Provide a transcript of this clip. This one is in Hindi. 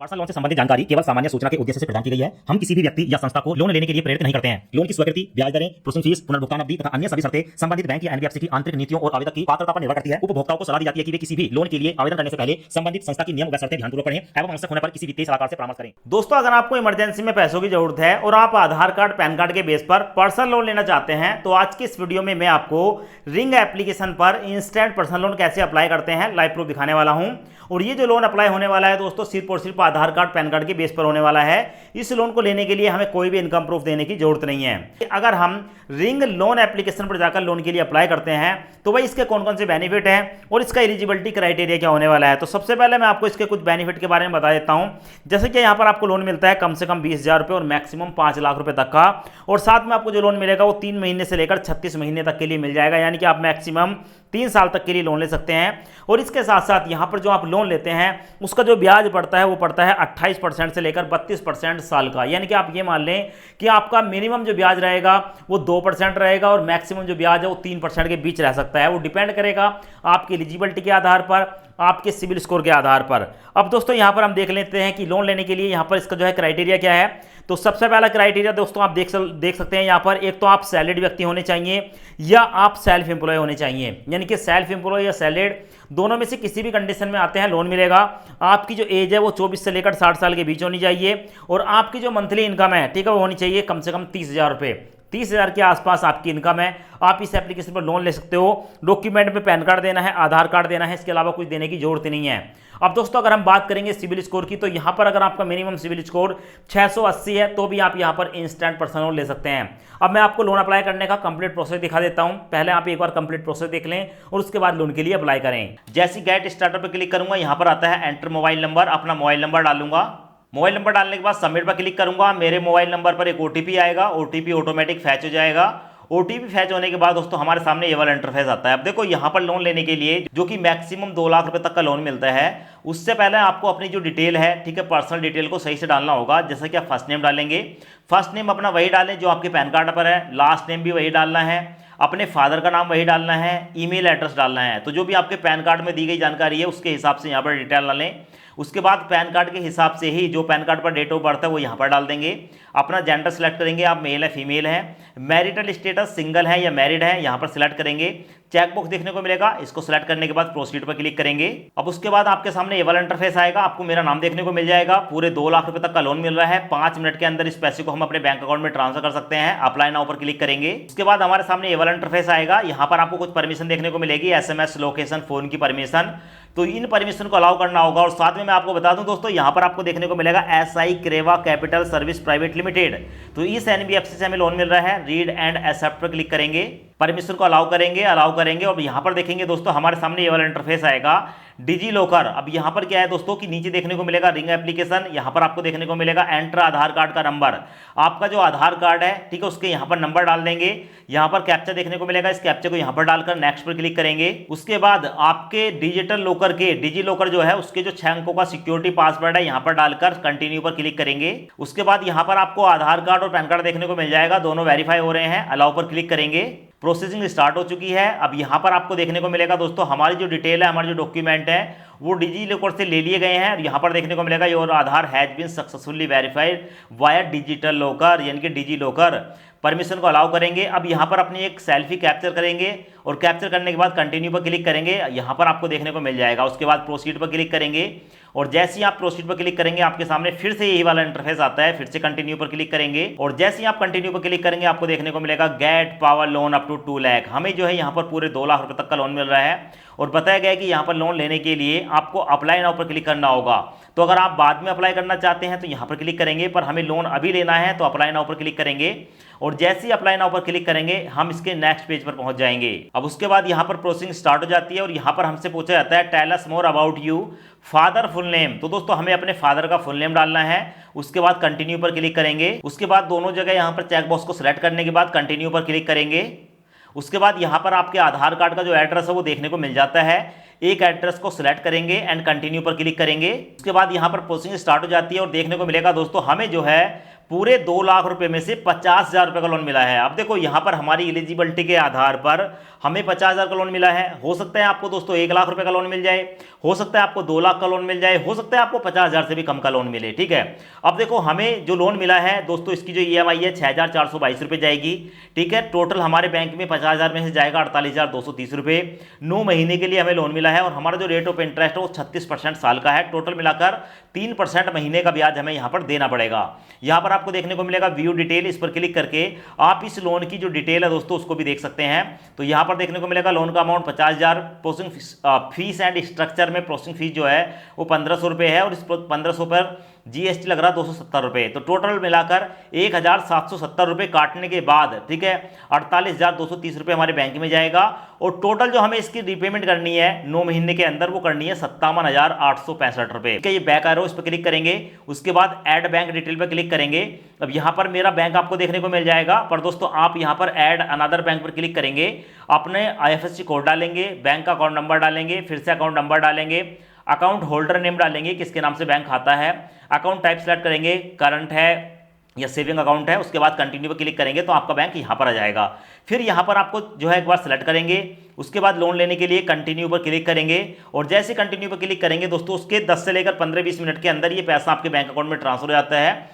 पर्सनल लोन से संबंधित जानकारी केवल सामान्य सूचना के उद्देश्य से प्रदान की गई है। हम किसी भी व्यक्ति या संस्था को लोन लेने के लिए प्रेरित नहीं करते हैं। लोन की स्वीकृति, ब्याज दरें, प्रोसेसिंग फीस, पुनर्भुगतान अवधि तथा अन्य सभी शर्तें संबंधित बैंक या एनबीएफसी की आंतरिक नीतियों और आवेदक की पात्रता पर निर्भर करती है। उपभोक्ताओं को सलाह दी जाती है कि वे किसी भी लोन के लिए आवेदन करने से पहले संबंधित संस्था की नियम व शर्तें ध्यानपूर्वक पढ़ें एवं आवश्यक होने पर किसी वित्तीय सलाहकार से परामर्श करें। दोस्तों, अगर आपको इमरजेंसी में पैसों की जरूरत है और आप आधार कार्ड, पैन कार्ड के बेस पर पर्सनल लोन लेना चाहते हैं तो आज की इस वीडियो में मैं आपको रिंग एप्लीकेशन पर इंस्टेंट पर्सनल लोन कैसे अप्लाई करते हैं लाइव प्रूफ दिखाने वाला हूं। और ये जो लोन अप्लाई होने वाला है दोस्तों, सिर्फ और सिर्फ आधार कार्ड, पैन कार्ड के बेस पर होने वाला है। इस लोन को लेने के लिए हमें कोई भी इनकम प्रूफ देने की जरूरत नहीं है। अगर हम रिंग लोन एप्लीकेशन पर जाकर लोन के लिए अप्लाई करते हैं तो भाई इसके कौन कौन से बेनिफिट हैं और इसका एलिजिबिलिटी क्राइटेरिया क्या होने वाला है। तो सबसे पहले मैं आपको इसके कुछ बेनिफिट के बारे में बता देता हूं। जैसे कि यहाँ पर आपको लोन मिलता है कम से कम 20,000 रुपये और मैक्सिमम 5 लाख रुपए तक का। और साथ में आपको जो लोन मिलेगा वो 3 महीने से लेकर 36 महीने तक के लिए मिल जाएगा, यानी कि आप मैक्सिमम 3 साल तक के लिए लोन ले सकते हैं। और इसके साथ साथ यहाँ पर जो आप लोन लेते हैं उसका जो ब्याज पड़ता है वो पड़ता है 28% से लेकर 32% साल का। यानी कि आप ये मान लें कि आपका मिनिमम जो ब्याज रहेगा वो 2% रहेगा और मैक्सिमम जो ब्याज है वो 3% के बीच रह सकता है। वो डिपेंड करेगा आपकी एलिजिबिलिटी के आधार पर, आपके सिविल स्कोर के आधार पर। अब दोस्तों यहाँ पर हम देख लेते हैं कि लोन लेने के लिए यहाँ पर इसका जो है क्राइटेरिया क्या है। तो सबसे पहला क्राइटेरिया दोस्तों आप देख सकते हैं यहाँ पर, एक तो आप सैलरीड व्यक्ति होने चाहिए या आप सेल्फ एम्प्लॉय होने चाहिए। यानी कि सेल्फ एम्प्लॉय या सैलरीड दोनों में से किसी भी कंडीशन में आते हैं लोन मिलेगा। आपकी जो एज है वो 24 से लेकर 60 साल के बीच होनी चाहिए और आपकी जो मंथली इनकम है, ठीक है, वो होनी चाहिए कम से कम 30,000 रुपये। 30,000 के आसपास आपकी इनकम है, आप इस एप्लीकेशन पर लोन ले सकते हो। डॉक्यूमेंट में पैन कार्ड देना है, आधार कार्ड देना है, इसके अलावा कुछ देने की जरूरत नहीं है। अब दोस्तों अगर हम बात करेंगे सिविल स्कोर की, तो यहाँ पर अगर आपका मिनिमम सिविल स्कोर 680 है तो भी आप यहाँ पर इंस्टेंट पर्सनल लोन ले सकते हैं। अब मैं आपको लोन अप्लाई करने का कंप्लीट प्रोसेस दिखा देता हूँ। पहले आप एक बार कंप्लीट प्रोसेस देख लें और उसके बाद लोन के लिए अप्लाई करें। जैसे गेट स्टार्टर पर क्लिक करूंगा, यहाँ पर आता है एंटर मोबाइल नंबर, अपना मोबाइल नंबर डालूंगा। मोबाइल नंबर डालने के बाद सबमिट पर क्लिक करूंगा। मेरे मोबाइल नंबर पर एक ओटीपी आएगा, ओटीपी ऑटोमेटिक फैच हो जाएगा। ओटीपी फैच होने के बाद दोस्तों हमारे सामने ये वाला इंटरफेस आता है। अब देखो यहाँ पर लोन लेने के लिए जो कि मैक्सिमम 2 लाख रुपए तक का लोन मिलता है, उससे पहले आपको अपनी जो डिटेल है, ठीक है, पर्सनल डिटेल को सही से डालना होगा। जैसे कि आप फर्स्ट नेम डालेंगे, फर्स्ट नेम अपना वही डालें जो आपके पैन कार्ड पर है, लास्ट नेम भी वही डालना है, अपने फादर का नाम वही डालना है, ईमेल एड्रेस डालना है। तो जो भी आपके पैन कार्ड में दी गई जानकारी है उसके हिसाब से यहाँ पर डिटेल डालें। उसके बाद पैन कार्ड के हिसाब से ही जो पैन कार्ड पर डेट ऑफ बर्थ है वो यहाँ पर डाल देंगे। अपना जेंडर सेलेक्ट करेंगे, आप मेल है फीमेल है, मैरिटल स्टेटस सिंगल है या मैरिड है यहाँ पर सिलेक्ट करेंगे। चेकबॉक्स देखने को मिलेगा, इसको सिलेक्ट करने के बाद प्रोसीड पर क्लिक करेंगे। अब उसके बाद आपके सामने ये वाला इंटरफेस आएगा, आपको मेरा नाम देखने को मिल जाएगा। पूरे 2 लाख रुपए तक का लोन मिल रहा है। 5 मिनट के अंदर इस पैसे को हम अपने बैंक अकाउंट में ट्रांसफर कर सकते हैं। अप्लाई नाउ पर क्लिक करेंगे। उसके बाद हमारे सामने ये वाला इंटरफेस आएगा, यहाँ पर आपको कुछ परमिशन देखने को मिलेगी, एसएमएस, लोकेशन, फोन की परमिशन। तो इन परमिशन को अलाउ करना होगा। और साथ में मैं आपको बता दूं दोस्तों, यहाँ पर आपको देखने को मिलेगा SI Creva capital service private limited. तो इस एनबीएफसी से हमें लोन मिल रहा है। रीड एंड एक्सेप्ट पर क्लिक करेंगे, परमिशन को अलाउ करेंगे। और यहाँ पर देखेंगे दोस्तों हमारे सामने ये वाला इंटरफेस आएगा, डिजी लॉकर। अब यहाँ पर क्या है दोस्तों कि नीचे देखने को मिलेगा रिंग एप्लीकेशन, यहाँ पर आपको देखने को मिलेगा एंटर आधार कार्ड का नंबर। आपका जो आधार कार्ड है, ठीक है, उसके यहाँ पर नंबर डाल देंगे। यहाँ पर कैप्चा देखने को मिलेगा, इस कैप्चा को यहाँ पर डालकर नेक्स्ट पर क्लिक करेंगे। उसके बाद आपके डिजिटल लॉकर के, डिजी लॉकर जो है उसके जो 6 अंकों का सिक्योरिटी पासवर्ड है यहाँ पर डालकर कंटिन्यू पर क्लिक करेंगे। उसके बाद यहाँ पर आपको आधार कार्ड और पैन कार्ड देखने को मिल जाएगा, दोनों वेरीफाई हो रहे हैं। अलाउ पर क्लिक करेंगे, प्रोसेसिंग स्टार्ट हो चुकी है। अब यहाँ पर आपको देखने को मिलेगा दोस्तों हमारी जो डिटेल है, हमारे जो डॉक्यूमेंट है वो डिजी लॉकर से ले लिए गए हैं। और यहाँ पर देखने को मिलेगा your Aadhaar has been successfully verified via digital locker, यानी कि डिजी लॉकर। परमिशन को अलाउ करेंगे। अब यहाँ पर अपनी एक सेल्फी कैप्चर करेंगे और कैप्चर करने के बाद कंटिन्यू पर क्लिक करेंगे, यहाँ पर आपको देखने को मिल जाएगा। उसके बाद प्रोसीड पर क्लिक करेंगे और जैसे ही आप प्रोसीड पर क्लिक करेंगे आपके सामने फिर से यही वाला इंटरफेस आता है। फिर से कंटिन्यू पर क्लिक करेंगे और जैसे ही आप कंटिन्यू पर क्लिक करेंगे आपको देखने को मिलेगा get power loan up to 2 lakh. हमें जो है यहाँ पर पूरे 2 लाख रुपए तक का लोन मिल रहा है। और बताया गया है कि यहाँ पर लोन लेने के लिए आपको अप्लाई नाउ पर क्लिक करना होगा। तो अगर आप बाद में अप्लाई करना चाहते हैं तो यहाँ पर क्लिक करेंगे, पर हमें लोन अभी लेना है तो अप्लाई नाउ पर क्लिक करेंगे। और जैसे ही अप्लाई नाउ पर क्लिक करेंगे हम इसके नेक्स्ट पेज पर पहुंच जाएंगे। अब उसके बाद यहाँ पर प्रोसेसिंग स्टार्ट हो जाती है और यहाँ पर हमसे पूछा जाता है tell us more about you father full name. तो दोस्तों हमें अपने फादर का फुल नेम डालना है। उसके बाद कंटिन्यू पर क्लिक करेंगे। उसके बाद दोनों जगह यहाँ पर चेकबॉक्स को सिलेक्ट करने के बाद कंटिन्यू पर क्लिक करेंगे। उसके बाद यहाँ पर आपके आधार कार्ड का जो एड्रेस है वो देखने को मिल जाता है। एक एड्रेस को सिलेक्ट करेंगे एंड कंटिन्यू पर क्लिक करेंगे। उसके बाद यहाँ पर प्रोसेसिंग स्टार्ट हो जाती है और देखने को मिलेगा दोस्तों हमें जो है पूरे 2 लाख रुपए में से 50,000 रुपए का लोन मिला है। अब देखो यहां पर हमारी एलिजिबिलिटी के आधार पर हमें 50,000 का लोन मिला है। हो सकता है आपको दोस्तों 1 लाख रुपए का लोन मिल जाए, हो सकता है आपको 2 लाख का लोन मिल जाए, हो सकता है आपको 50,000 से भी कम का लोन मिले। ठीक है, अब देखो हमें जो लोन मिला है दोस्तों, इसकी जो EMI है 6,422 रुपए जाएगी। ठीक है, टोटल हमारे बैंक में 50,000 में से जाएगा 48,230 रुपए। 9 महीने के लिए हमें लोन मिला है और हमारा जो रेट ऑफ इंटरेस्ट है वो 36% साल का है। टोटल मिलाकर 3% महीने का ब्याज हमें यहां पर देना पड़ेगा। यहां पर आपको देखने को मिलेगा व्यू डिटेल, इस पर क्लिक करके आप इस लोन की जो डिटेल है दोस्तों उसको भी देख सकते हैं। तो यहां पर देखने को मिलेगा लोन का amount 50,000, processing fees and structure में प्रोसेसिंग फीस जो है वो 1,500 रुपए है और इस 1,500 पर GST लग रहा 270 रुपए। तो टोटल मिलाकर 1,770 रुपए काटने के बाद, ठीक है, 48,230 रुपए हमारे बैंक में जाएगा और टोटल जो हमें इसकी रिपेमेंट करनी है 9 महीने के अंदर वो करनी है 57,865 रुपए। ठीक है, ये बैक एरो, इस पर क्लिक करेंगे, उसके बाद ऐड बैंक डिटेल पर क्लिक करेंगे। अब यहां पर मेरा बैंक आपको देखने को मिल जाएगा, पर दोस्तों आप यहां पर ऐड अनदर बैंक पर क्लिक करेंगे, अपने IFSC कोड डालेंगे, बैंक का अकाउंट नंबर डालेंगे, फिर से अकाउंट नंबर डालेंगे, अकाउंट होल्डर नेम डालेंगे, किसके नाम से बैंक खाता है, अकाउंट टाइप सेलेक्ट करेंगे, करंट है या सेविंग अकाउंट है, उसके बाद कंटिन्यू पर क्लिक करेंगे तो आपका बैंक यहां पर आ जाएगा। फिर यहां पर आपको जो है एक बार सेलेक्ट करेंगे, उसके बाद लोन लेने के लिए कंटिन्यू पर क्लिक करेंगे और जैसे कंटिन्यू पर क्लिक करेंगे दोस्तों उसके 10 से लेकर 15-20 मिनट के अंदर ये पैसा आपके बैंक अकाउंट में ट्रांसफर हो जाता है।